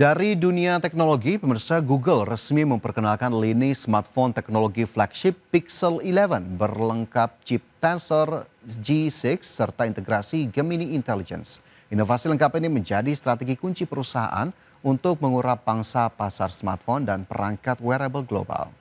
Dari dunia teknologi, pemirsa, Google resmi memperkenalkan lini smartphone teknologi flagship Pixel 11 berlengkap chip Tensor G6 serta integrasi Gemini Intelligence. Inovasi lengkap ini menjadi strategi kunci perusahaan untuk mengurap pangsa pasar smartphone dan perangkat wearable global.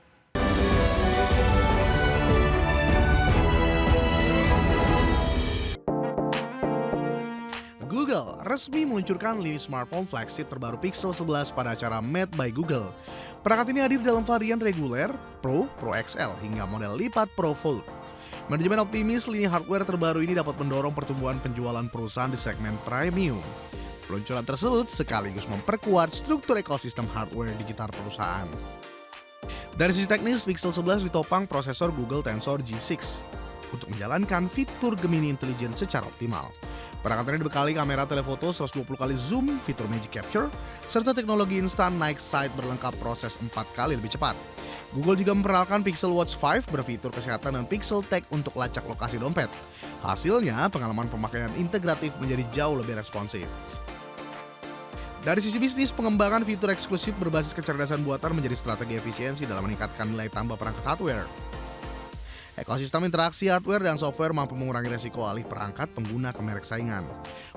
Google resmi meluncurkan lini smartphone flagship terbaru Pixel 11 pada acara Made by Google. Perangkat ini hadir dalam varian reguler, Pro, Pro XL, hingga model lipat Pro Fold. Manajemen optimis lini hardware terbaru ini dapat mendorong pertumbuhan penjualan perusahaan di segmen premium. Peluncuran tersebut sekaligus memperkuat struktur ekosistem hardware digital perusahaan. Dari sisi teknis, Pixel 11 ditopang prosesor Google Tensor G6 untuk menjalankan fitur Gemini Intelligence secara optimal. Perangkat ini dibekali kamera telefoto 120 kali zoom, fitur Magic Capture, serta teknologi instant night sight berlengkap proses 4 kali lebih cepat. Google juga memperkenalkan Pixel Watch 5 berfitur kesehatan dan Pixel Tag untuk lacak lokasi dompet. Hasilnya, pengalaman pemakaian integratif menjadi jauh lebih responsif. Dari sisi bisnis, pengembangan fitur eksklusif berbasis kecerdasan buatan menjadi strategi efisiensi dalam meningkatkan nilai tambah perangkat hardware. Ekosistem interaksi hardware dan software mampu mengurangi resiko alih perangkat pengguna ke merek saingan.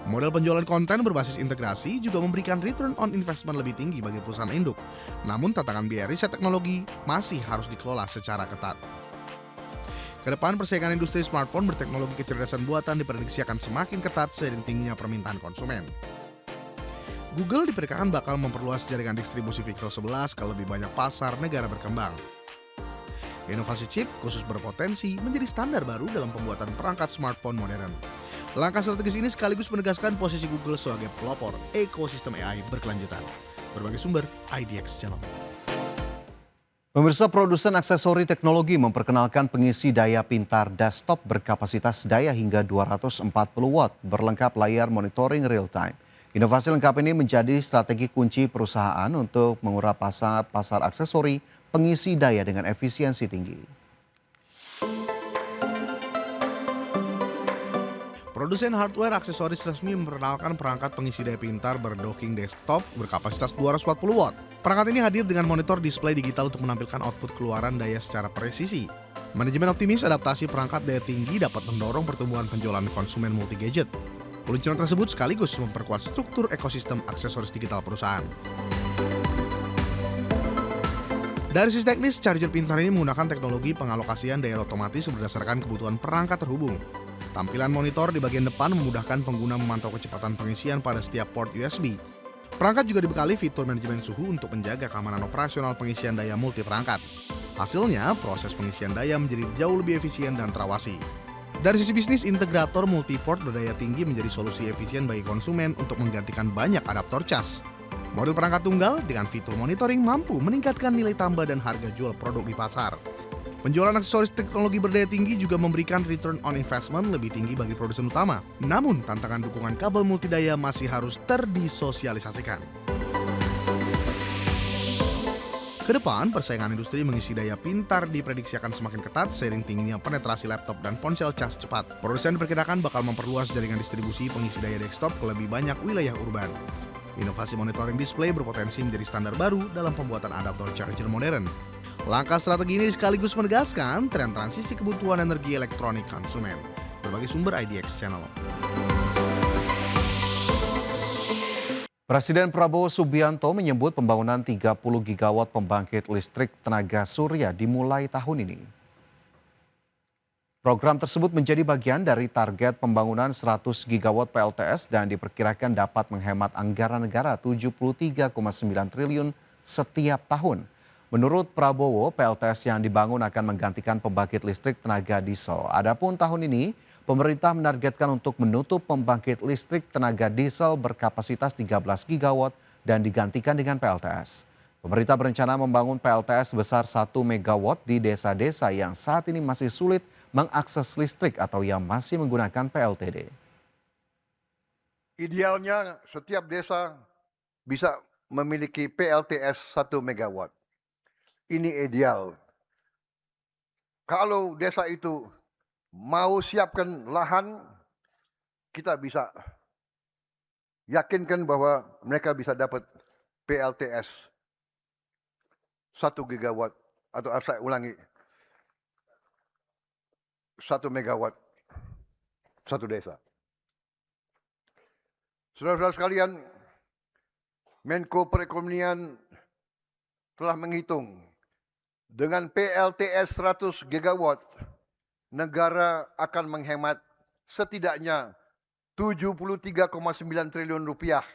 Model penjualan konten berbasis integrasi juga memberikan return on investment lebih tinggi bagi perusahaan induk. Namun tantangan biaya riset teknologi masih harus dikelola secara ketat. Kedepan persaingan industri smartphone berteknologi kecerdasan buatan diprediksi akan semakin ketat seiring tingginya permintaan konsumen. Google diperkirakan bakal memperluas jaringan distribusi Pixel 11 ke lebih banyak pasar negara berkembang. Inovasi chip khusus berpotensi menjadi standar baru dalam pembuatan perangkat smartphone modern. Langkah strategis ini sekaligus menegaskan posisi Google sebagai pelopor ekosistem AI berkelanjutan. Berbagai sumber, IDX Channel. Pemirsa, produsen aksesori teknologi memperkenalkan pengisi daya pintar desktop berkapasitas daya hingga 240 watt berlengkap layar monitoring real time. Inovasi lengkap ini menjadi strategi kunci perusahaan untuk mengurap pasar aksesori pengisi daya dengan efisiensi tinggi. Produsen hardware aksesoris resmi memperkenalkan perangkat pengisi daya pintar berdocking desktop berkapasitas 240 watt. Perangkat ini hadir dengan monitor display digital untuk menampilkan output keluaran daya secara presisi. Manajemen optimis adaptasi perangkat daya tinggi dapat mendorong pertumbuhan penjualan konsumen multi-gadget. Peluncuran tersebut sekaligus memperkuat struktur ekosistem aksesoris digital perusahaan. Dari sisi teknis, charger pintar ini menggunakan teknologi pengalokasian daya otomatis berdasarkan kebutuhan perangkat terhubung. Tampilan monitor di bagian depan memudahkan pengguna memantau kecepatan pengisian pada setiap port USB. Perangkat juga dibekali fitur manajemen suhu untuk menjaga keamanan operasional pengisian daya multi perangkat. Hasilnya, proses pengisian daya menjadi jauh lebih efisien dan terawasi. Dari sisi bisnis, integrator multiport berdaya tinggi menjadi solusi efisien bagi konsumen untuk menggantikan banyak adaptor cas. Model perangkat tunggal dengan fitur monitoring mampu meningkatkan nilai tambah dan harga jual produk di pasar. Penjualan aksesoris teknologi berdaya tinggi juga memberikan return on investment lebih tinggi bagi produsen utama. Namun, tantangan dukungan kabel multidaya masih harus terdisosialisasikan. Kedepan, persaingan industri mengisi daya pintar diprediksi akan semakin ketat seiring tingginya penetrasi laptop dan ponsel cas cepat. Produsen diperkirakan bakal memperluas jaringan distribusi pengisi daya desktop ke lebih banyak wilayah urban. Inovasi monitoring display berpotensi menjadi standar baru dalam pembuatan adaptor charger modern. Langkah strategi ini sekaligus menegaskan tren transisi kebutuhan energi elektronik konsumen. Berbagai sumber IDX Channel. Presiden Prabowo Subianto menyebut pembangunan 30 gigawatt pembangkit listrik tenaga surya dimulai tahun ini. Program tersebut menjadi bagian dari target pembangunan 100 gigawatt PLTS dan diperkirakan dapat menghemat anggaran negara 73,9 triliun setiap tahun. Menurut Prabowo, PLTS yang dibangun akan menggantikan pembangkit listrik tenaga diesel. Adapun tahun ini, pemerintah menargetkan untuk menutup pembangkit listrik tenaga diesel berkapasitas 13 gigawatt dan digantikan dengan PLTS. Pemerintah berencana membangun PLTS sebesar 1 megawatt di desa-desa yang saat ini masih sulit mengakses listrik atau yang masih menggunakan PLTD. Idealnya setiap desa bisa memiliki PLTS 1 megawatt. Ini ideal. Kalau desa itu mau siapkan lahan, kita bisa yakinkan bahwa mereka bisa dapat PLTS 1 gigawatt, atau saya ulangi, 1 megawatt satu desa. Saudara-saudara sekalian, Menko Perekonomian telah menghitung dengan PLTS 100 gigawatt, negara akan menghemat setidaknya 73,9 triliun rupiah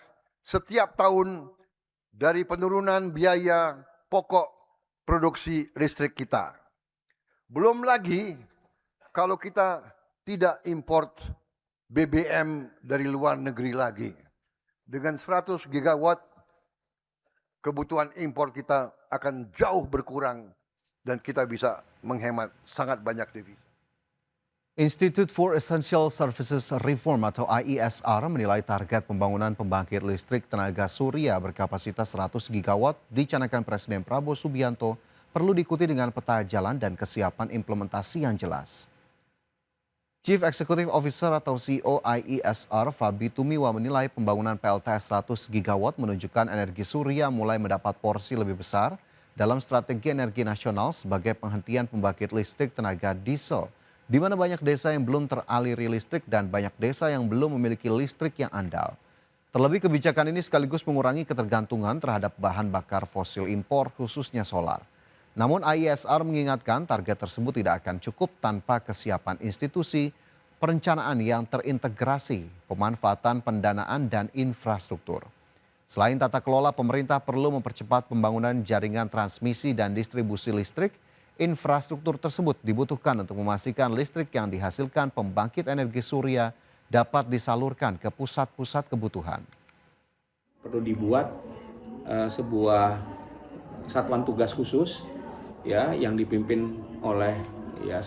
setiap tahun dari penurunan biaya pokok produksi listrik kita. Belum lagi kalau kita tidak import BBM dari luar negeri lagi. Dengan 100 gigawatt, kebutuhan impor kita akan jauh berkurang dan kita bisa menghemat sangat banyak devisa. Institute for Essential Services Reform atau IESR menilai target pembangunan pembangkit listrik tenaga surya berkapasitas 100 gigawatt dicanangkan Presiden Prabowo Subianto perlu diikuti dengan peta jalan dan kesiapan implementasi yang jelas. Chief Executive Officer atau CEO IESR Fabi Tumiwa menilai pembangunan PLTS 100 gigawatt menunjukkan energi surya mulai mendapat porsi lebih besar dalam strategi energi nasional sebagai penghentian pembangkit listrik tenaga diesel, di mana banyak desa yang belum teraliri listrik dan banyak desa yang belum memiliki listrik yang andal. Terlebih kebijakan ini sekaligus mengurangi ketergantungan terhadap bahan bakar fosil impor khususnya solar. Namun IESR mengingatkan target tersebut tidak akan cukup tanpa kesiapan institusi, perencanaan yang terintegrasi, pemanfaatan pendanaan dan infrastruktur. Selain tata kelola, pemerintah perlu mempercepat pembangunan jaringan transmisi dan distribusi listrik. Infrastruktur tersebut dibutuhkan untuk memastikan listrik yang dihasilkan pembangkit energi surya dapat disalurkan ke pusat-pusat kebutuhan. Perlu dibuat sebuah satuan tugas khusus ya yang dipimpin oleh ya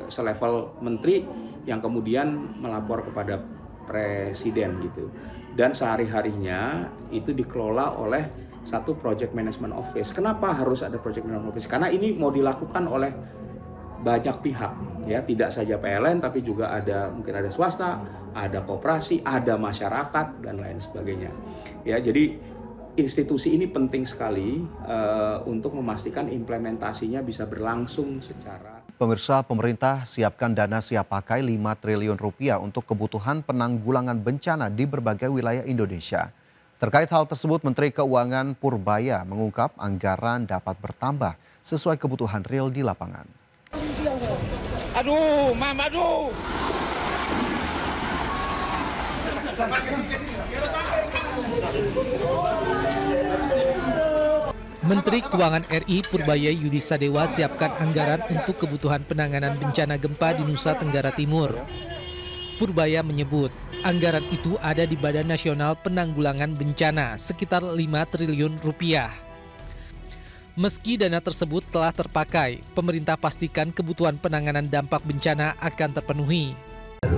selevel menteri yang kemudian melapor kepada presiden gitu. Dan sehari-harinya itu dikelola oleh satu project management office. Kenapa harus ada project management office? Karena ini mau dilakukan oleh banyak pihak, ya tidak saja PLN, tapi juga mungkin ada swasta, ada koperasi, ada masyarakat dan lain sebagainya. Ya, jadi institusi ini penting sekali untuk memastikan implementasinya bisa berlangsung secara. Pemirsa, pemerintah siapkan dana siap pakai 5 triliun rupiah untuk kebutuhan penanggulangan bencana di berbagai wilayah Indonesia. Terkait hal tersebut, Menteri Keuangan Purbaya mengungkap anggaran dapat bertambah sesuai kebutuhan real di lapangan. Aduh, Mama, aduh. Menteri Keuangan RI Purbaya Yudi Sadewa siapkan anggaran untuk kebutuhan penanganan bencana gempa di Nusa Tenggara Timur. Purbaya menyebut anggaran itu ada di Badan Nasional Penanggulangan Bencana sekitar 5 triliun rupiah. Meski dana tersebut telah terpakai, pemerintah pastikan kebutuhan penanganan dampak bencana akan terpenuhi.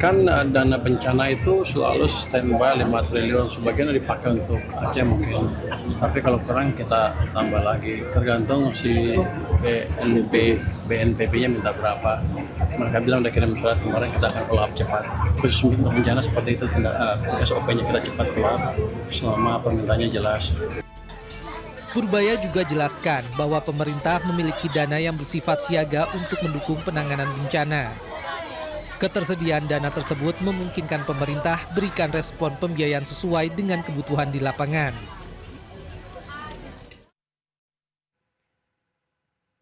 Kan dana bencana itu selalu standby 5 triliun, sebagian dipakai untuk Aceh mungkin. Tapi kalau kurang kita tambah lagi, tergantung si BNPB-nya minta berapa. Mereka bilang udah kirim surat kemarin, kita akan follow up cepat. Khusus untuk bencana seperti itu, SOP-nya kita cepat keluar selama permintaannya jelas. Purbaya juga jelaskan bahwa pemerintah memiliki dana yang bersifat siaga untuk mendukung penanganan bencana. Ketersediaan dana tersebut memungkinkan pemerintah berikan respon pembiayaan sesuai dengan kebutuhan di lapangan.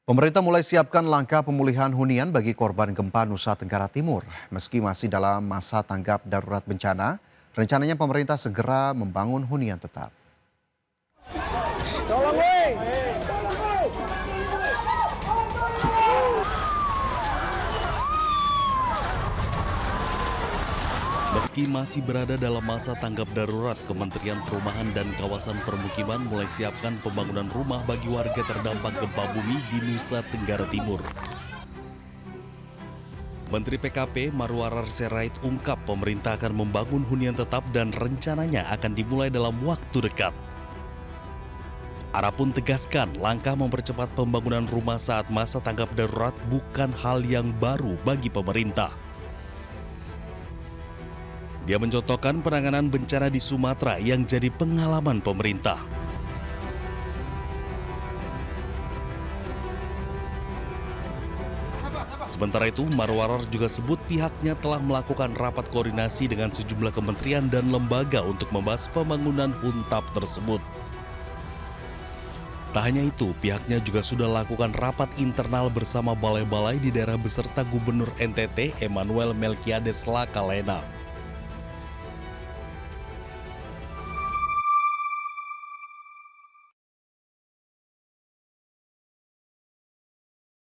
Pemerintah mulai siapkan langkah pemulihan hunian bagi korban gempa Nusa Tenggara Timur. Meski masih dalam masa tanggap darurat bencana, rencananya pemerintah segera membangun hunian tetap. Meski masih berada dalam masa tanggap darurat, Kementerian Perumahan dan Kawasan Permukiman mulai siapkan pembangunan rumah bagi warga terdampak gempa bumi di Nusa Tenggara Timur. Menteri PKP Marwarar Sirait ungkap pemerintah akan membangun hunian tetap dan rencananya akan dimulai dalam waktu dekat. Ara pun tegaskan langkah mempercepat pembangunan rumah saat masa tanggap darurat bukan hal yang baru bagi pemerintah. Dia mencontohkan penanganan bencana di Sumatera yang jadi pengalaman pemerintah. Sementara itu, Marwarar juga sebut pihaknya telah melakukan rapat koordinasi dengan sejumlah kementerian dan lembaga untuk membahas pembangunan Huntap tersebut. Tak hanya itu, pihaknya juga sudah lakukan rapat internal bersama balai-balai di daerah beserta Gubernur NTT Emmanuel Melkiades Lakalena.